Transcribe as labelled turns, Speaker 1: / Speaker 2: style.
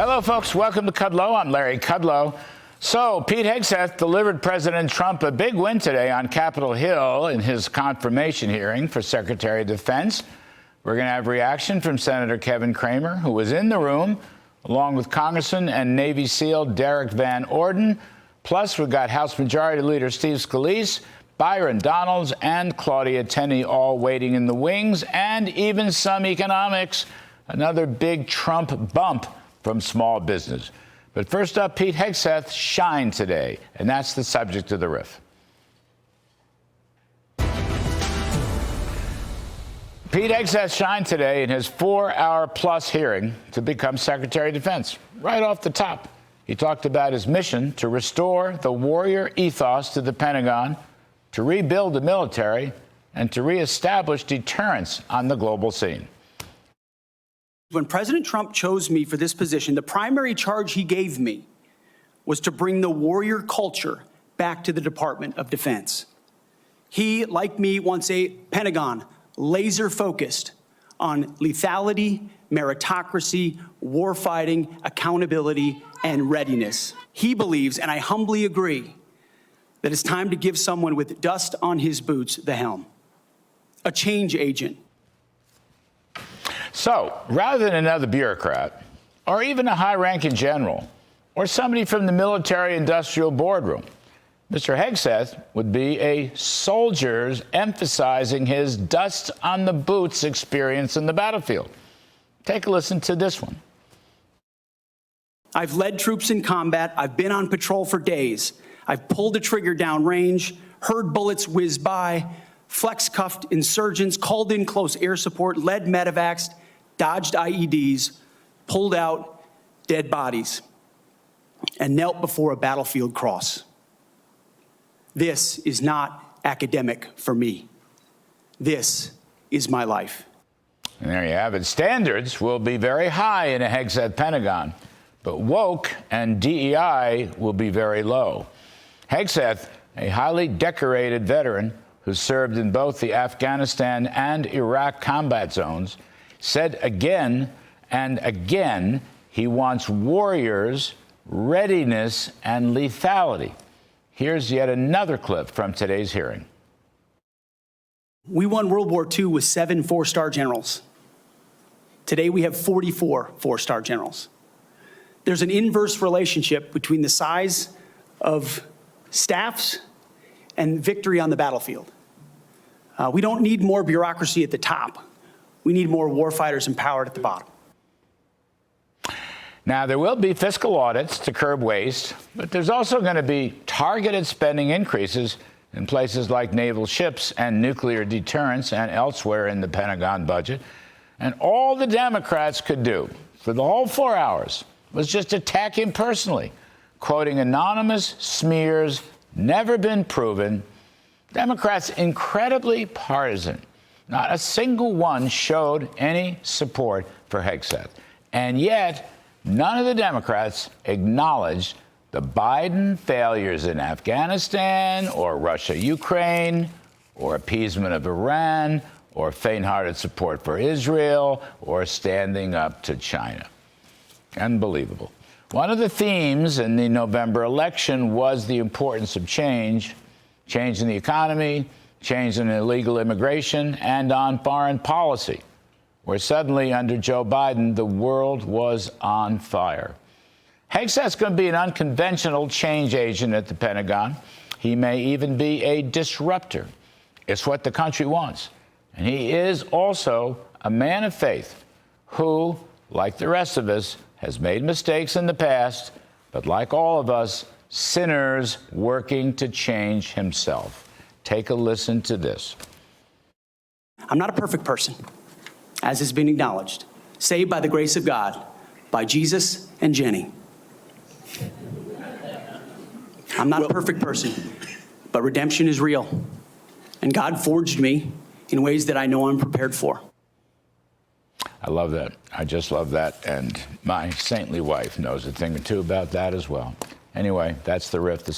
Speaker 1: Hello, folks. Welcome to Kudlow. I'm Larry Kudlow. So, Pete Hegseth delivered President Trump a big win today on Capitol Hill in his confirmation hearing for Secretary of Defense. We're going to have reaction from Senator Kevin Cramer, who was in the room, along with Congressman and Navy SEAL Derek Van Orden. Plus, we've got House Majority Leader Steve Scalise, Byron Donalds, and Claudia Tenney all waiting in the wings, and even some economics. Another big Trump bump from small business. But first up, Pete Hegseth shined today, and that's the subject of the riff. Pete Hegseth shined today in his 4-hour-plus hearing to become Secretary of Defense. Right off the top, he talked about his mission to restore the warrior ethos to the Pentagon, to rebuild the military, and to reestablish deterrence on the global scene.
Speaker 2: When President Trump chose me for this position, the primary charge he gave me was to bring the warrior culture back to the Department of Defense. He, like me, wants a Pentagon laser-focused on lethality, meritocracy, warfighting, accountability, and readiness. He believes, and I humbly agree, that it's time to give someone with dust on his boots the helm, a change agent.
Speaker 1: So, rather than another bureaucrat, or even a high-ranking general, or somebody from the military-industrial boardroom, Mr. Hegseth would be a soldier emphasizing his dust-on-the-boots experience in the battlefield. Take a listen to this one.
Speaker 2: I've led troops in combat. I've been on patrol for days. I've pulled a trigger downrange, heard bullets whiz by, flex-cuffed insurgents, called in close air support, led medevacs, dodged IEDs, pulled out dead bodies, and knelt before a battlefield cross. This is not academic for me. This is my life.
Speaker 1: And there you have it. Standards will be very high in a Hegseth Pentagon, but woke and DEI will be very low. Hegseth, a highly decorated veteran who served in both the Afghanistan and Iraq combat zones, said again and again he wants warriors, readiness, and lethality. Here's yet another clip from today's hearing.
Speaker 2: We won World War II with 7 4-star generals. Today we have 44 4-star generals. There's an inverse relationship between the size of staffs and victory on the battlefield. We don't need more bureaucracy at the top. We need more warfighters empowered at the bottom.
Speaker 1: Now, there will be fiscal audits to curb waste, but there's also going to be targeted spending increases in places like naval ships and nuclear deterrence and elsewhere in the Pentagon budget. And all the Democrats could do for the whole 4 hours was just attack him personally, quoting anonymous smears, never been proven. Democrats incredibly partisan. Not a single one showed any support for Hegseth. And yet, none of the Democrats acknowledged the Biden failures in Afghanistan or Russia-Ukraine or appeasement of Iran or faint-hearted support for Israel or standing up to China. Unbelievable. One of the themes in the November election was the importance of change in the economy, change in illegal immigration, and on foreign policy, where suddenly under Joe Biden, the world was on fire. Hegseth's going to be an unconventional change agent at the Pentagon. He may even be a disruptor. It's what the country wants. And he is also a man of faith who, like the rest of us, has made mistakes in the past, but like all of us, sinners working to change himself. Take a listen to this.
Speaker 2: I'm not a perfect person, as has been acknowledged. Saved by the grace of God, by Jesus and Jenny. I'm not a perfect person, but redemption is real. And God forged me in ways that I know I'm prepared for.
Speaker 1: I love that. I just love that. And my saintly wife knows a thing or two about that as well. Anyway, that's the riff.